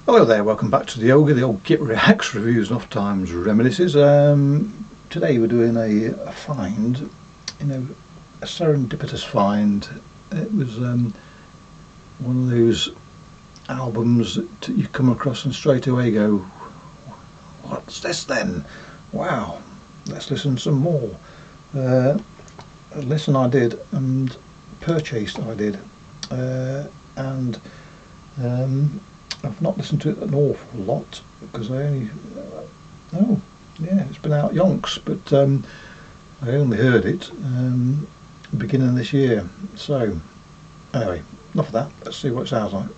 Hello there, welcome back to the Ogre, the old Git Reacts, Reviews and Off Times Reminiscences. Today we're doing a find, a serendipitous find. It was one of those albums that you come across and straight away go, what's this then? Wow, let's listen some more. Listen I did, and purchased I did, and I've not listened to it an awful lot because it's been out yonks, but I only heard it beginning of this year. So anyway, enough of that. Let's see what it sounds like.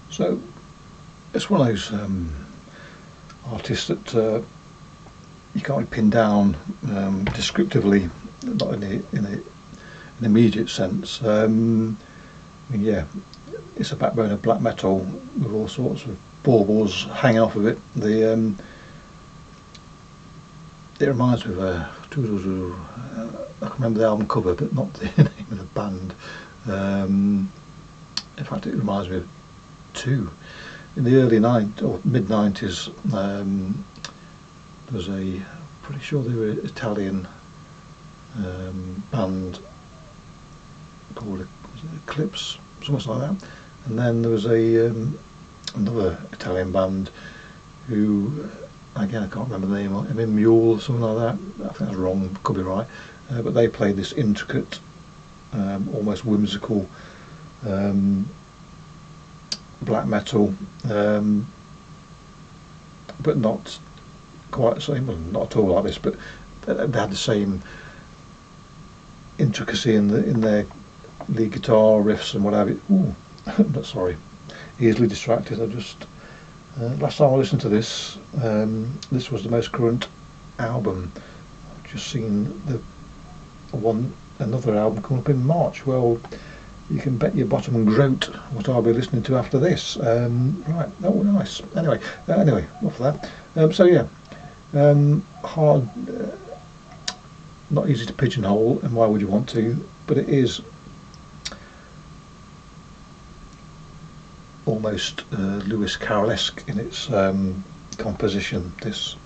So it's one of those artists that you can't pin down descriptively, not in an immediate sense. It's a backbone of black metal with all sorts of baubles hanging off of it. It reminds me of I can remember the album cover, but not the name of the band. In fact, it reminds me of two. In the early mid 90s, there was pretty sure they were an Italian band called Eclipse, something like that. And then there was another Italian band who, again, I can't remember the name, I mean Mule, something like that. I think that's wrong, could be right. But they played this intricate, almost whimsical black metal, but not quite the same, well, not at all like this, but they had the same intricacy in their lead guitar riffs and what have you. Ooh, sorry, easily distracted. Last time I listened to this, this was the most current album. I've just seen another album coming up in March. Well, you can bet your bottom groat what I'll be listening to after this. Right, oh nice. Anyway, enough of that. Hard, not easy to pigeonhole, and why would you want to? But it is almost Lewis Carroll-esque in its composition. This.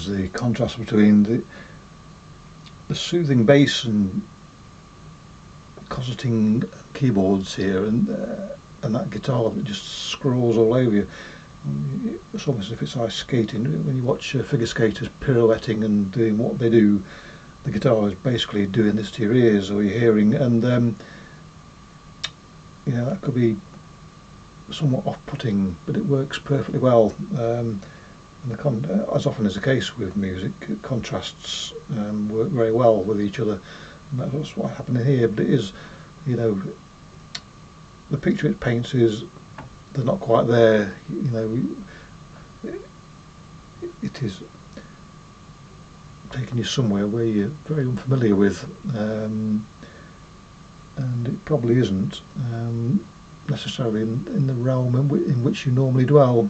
shows the contrast between the soothing bass and cosseting keyboards here, and that guitar that just scrolls all over you. It's almost as if it's ice skating. When you watch figure skaters pirouetting and doing what they do, the guitar is basically doing this to your ears or your hearing, and you know, that could be somewhat off-putting, but it works perfectly well. And as often is the case with music, contrasts work very well with each other, and that's what happened here. But it is, you know, the picture it paints is, they're not quite there. You know, it is taking you somewhere where you're very unfamiliar with, and it probably isn't necessarily in the realm in which you normally dwell.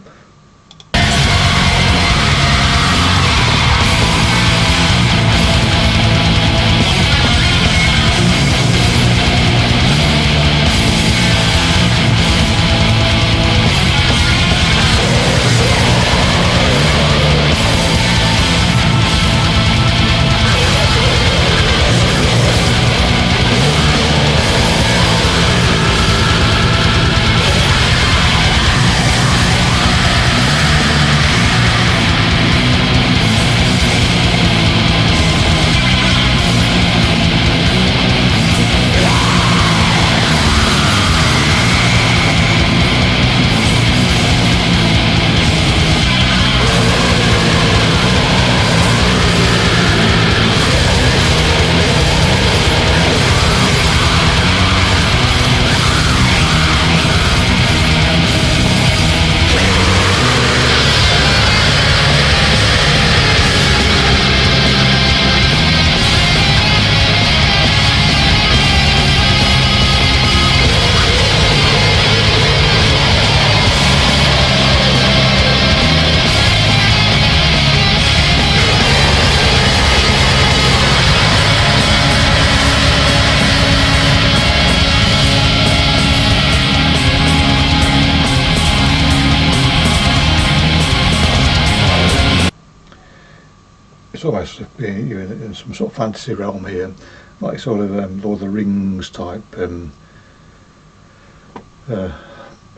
It's almost like you're in some sort of fantasy realm here, like sort of Lord of the Rings type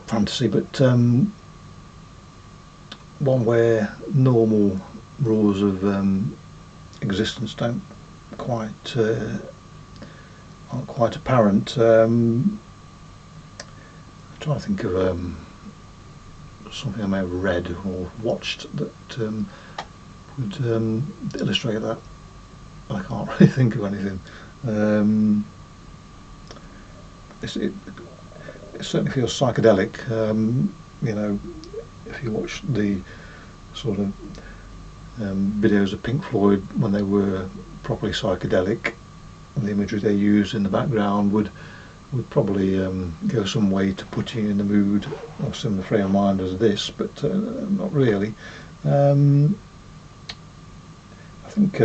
fantasy, but one where normal rules of existence aren't quite apparent. I'm trying to think of something I may have read or watched that would illustrate that. I can't really think of anything. It certainly feels psychedelic. You know, if you watch the sort of videos of Pink Floyd when they were properly psychedelic, the imagery they used in the background would probably go some way to put you in the mood or similar frame of mind as this, but not really. I think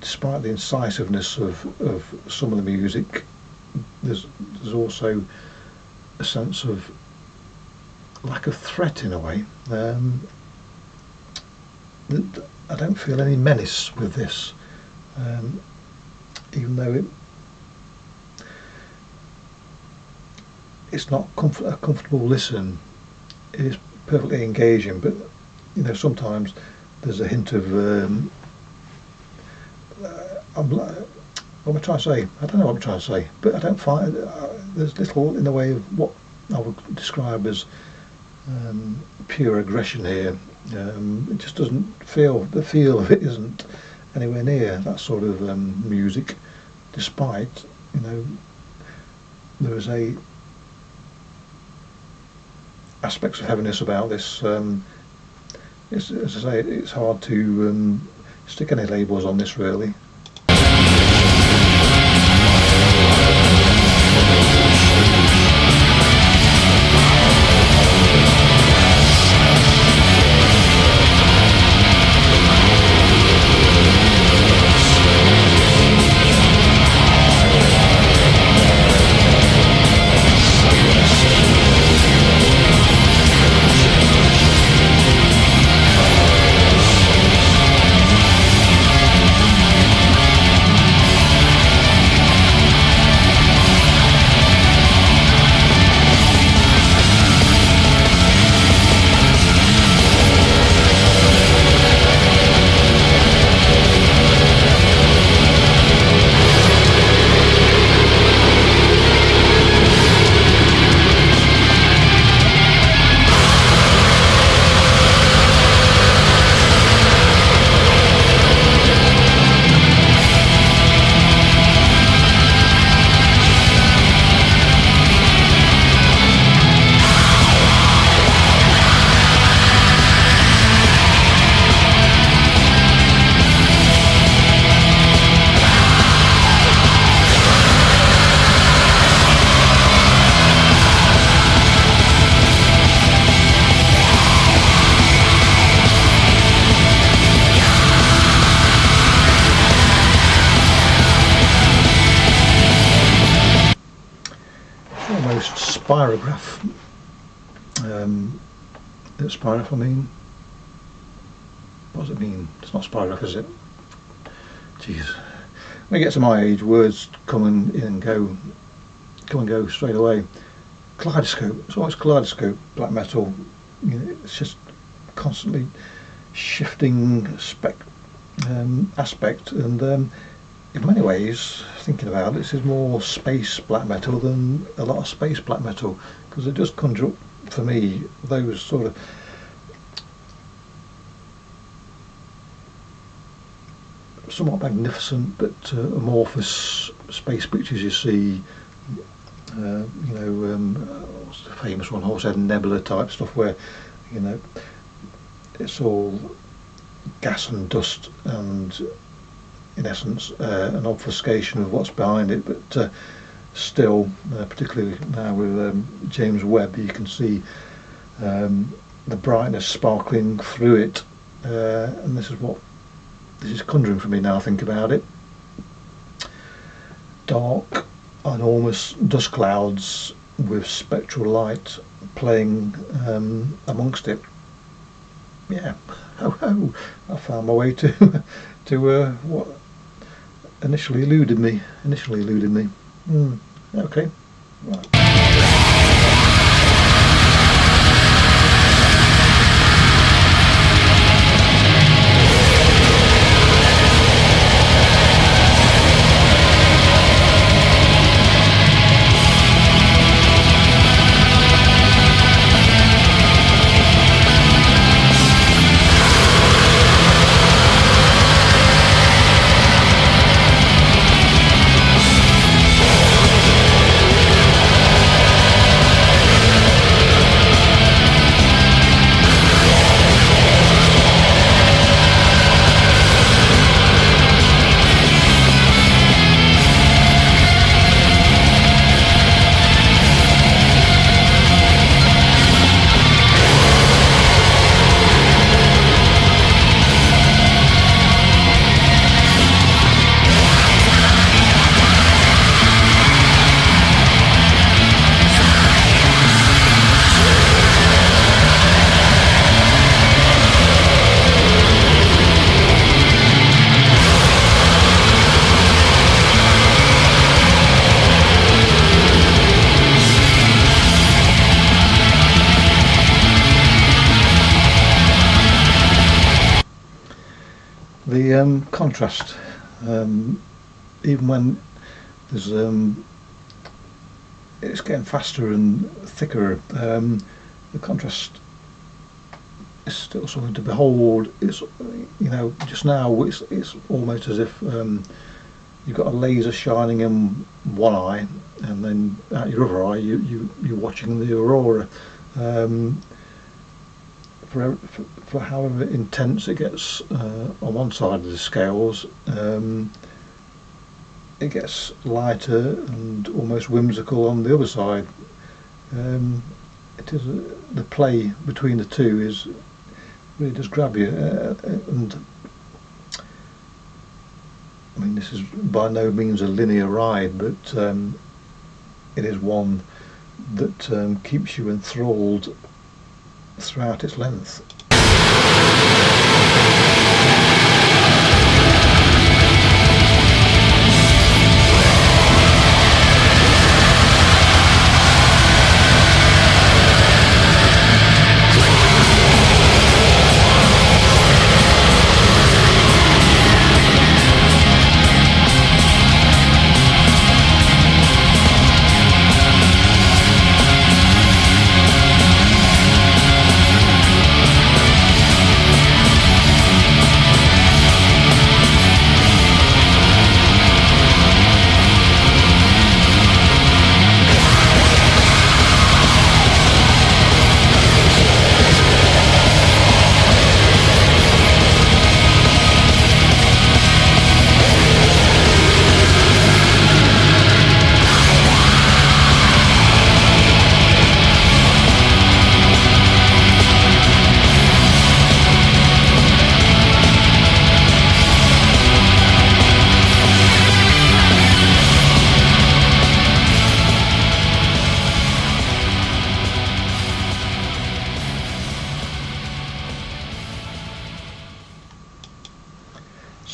despite the incisiveness of some of the music, there's also a sense of lack of threat in a way. I don't feel any menace with this, even though it's not a comfortable listen. It is perfectly engaging, but you know, sometimes there's a hint of what am I trying to say? I don't know what I'm trying to say, but I don't find there's little in the way of what I would describe as pure aggression here. It just doesn't feel, the feel of it isn't anywhere near that sort of music, despite, you know, there is a aspects of heaviness about this. As I say, it's hard to stick any labels on this really. spirograph. Spirograph, I mean. What does it mean? It's not spirograph, is it? Jeez. When you get to my age, words come in and go straight away. Kaleidoscope. It's always kaleidoscope. Black metal. You know, it's just constantly shifting aspect, and in many ways, thinking about it, this is more space black metal than a lot of space black metal, because it does conjure up for me those sort of somewhat magnificent but amorphous space pictures you see. What's the famous one, Horsehead Nebula type stuff, where you know it's all gas and dust and in essence an obfuscation of what's behind it, but still, particularly now with James Webb, you can see the brightness sparkling through it, and this is conjuring for me now I think about it. Dark, enormous dust clouds with spectral light playing amongst it. Yeah, I found my way to what initially eluded me. Okay, right. The contrast, even when there's it's getting faster and thicker, the contrast is still something to behold. It's, you know, just now it's almost as if you've got a laser shining in one eye, and then out your other eye you're watching the aurora. For however intense it gets on one side of the scales, it gets lighter and almost whimsical on the other side. It is the play between the two is really does grab you, and I mean, this is by no means a linear ride, but it is one that keeps you enthralled throughout its length.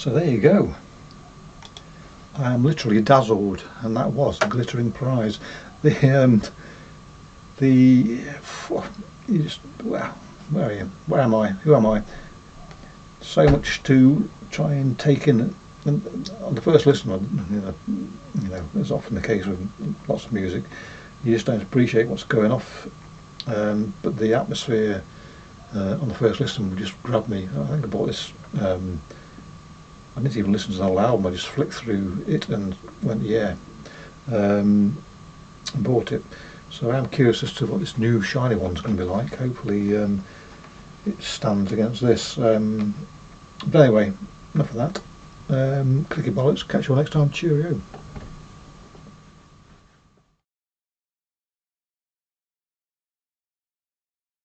So there you go. I am literally dazzled, and that was a glittering prize. You just, wow, where are you? Where am I? Who am I? So much to try and take in. And on the first listen, you know, as often the case with lots of music, you just don't appreciate what's going off. But the atmosphere on the first listen just grabbed me. I think I bought this. I didn't even listen to the whole album. I just flicked through it and went, yeah, and bought it. So I'm curious as to what this new shiny one's going to be like. Hopefully, it stands against this. But anyway, enough of that. Clicky bollocks. Catch you all next time. Cheerio.